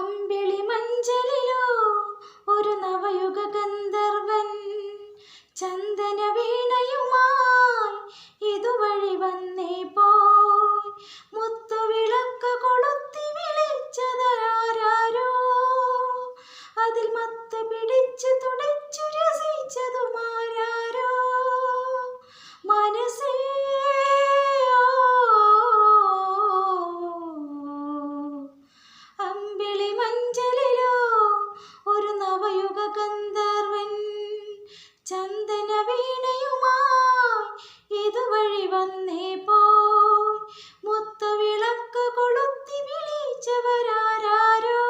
അമ്പിളി മഞ്ചലിലോ ഒരു നവയുഗ ഗന്ധർവൻ ചന്ദന വീണയുമായി ഇതുവഴി വന്നേ പോയി. മുത്തുവിളക്ക് കൊളുത്തി വിളിച്ചതാരോ, അതിൽ മത്ത് പിടിച്ച് തുടിച്ചു രസിച്ചതുമാരോ. മനസ്സേ അമ്പിളി മഞ്ചലിലോ ഒരു നവയുഗ ഗന്ധർവൻ ചന്ദന വീണയുമായി ഇതുവഴി വന്നേ പോയി. മുത്തുവിളക്ക് കൊളുത്തി വിളിച്ചവരാരോ,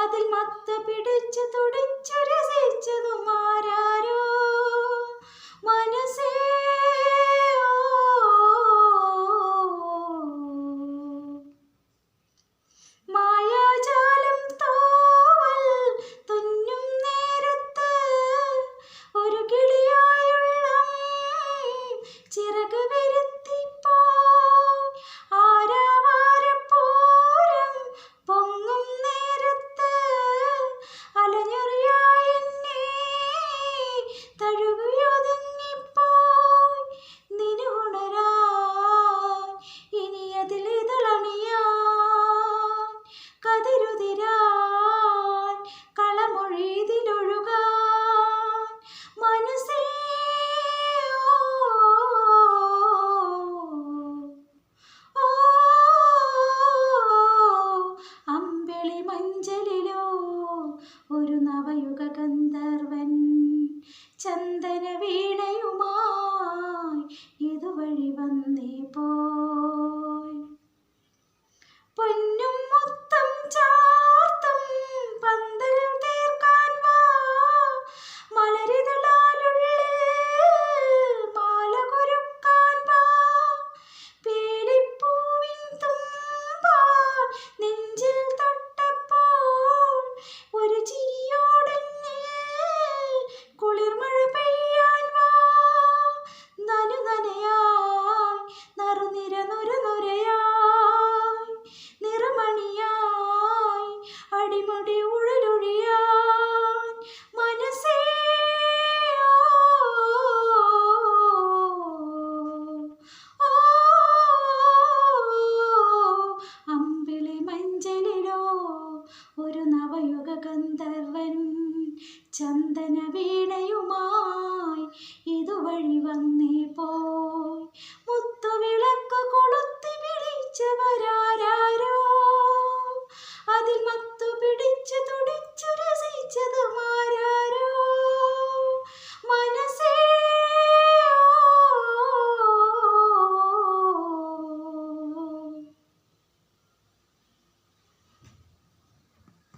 അതിൽ മത്ത് പിടിച്ച് തുടിച്ചു രസിച്ചതുമാരോ. മനസ്സേ മായാജാലം തോവൽ തുന്നും നേരത്ത് ഒരു കിളിയായുള്ള ചിറക് വരുത്തിപ്പോയി. ആരാവാരപ്പൂരം പൊങ്ങും നേരത്ത് അലഞ്ഞെറിയായെന്നെ തഴുകിയൊതുങ്ങിപ്പോയി. നിനുണരാൻ ഇനി അതിലിതളണിയാൻ കതിരുതിരാൻ കളമൊഴിതിലൊഴുകാൻ. മനസ്സേ അമ്പിളി മഞ്ചലിലോ ഒരു നവയുഗ ഗന്ധർവൻ ചന്ദന വീണയുമായി ഇതുവഴി വന്നേ പോയി. പൊന്നും മുത്തം ചാർത്തും പന്തൽ തീർക്കാൻ വാ, മലരിതളാലുള്ളിൽ മാല കൊരുക്കാൻ വാ. പീലിപ്പൂവിൻ തുമ്പാൽ നെഞ്ചിൽ തൊട്ടപ്പോൾ ഒരു ചിരിയോടെന്നിൽ കുളിർമഴ പെയ്യാൻ വാ. നനുനനയായി നറുനിര നുരനുരയായി നിറമണിയായി അടിമുടി ഉഴലൊഴിയാൻ. മനസ്സേ അമ്പിളി മഞ്ചലിലോ ഒരു നവയുഗ ഗന്ധർവൻ ചന്ദന വീണയുമായി ഇതുവഴി വന്നേ പോയി. മുത്തുവിളക്ക് കൊളുത്തി വിളിച്ചവരാ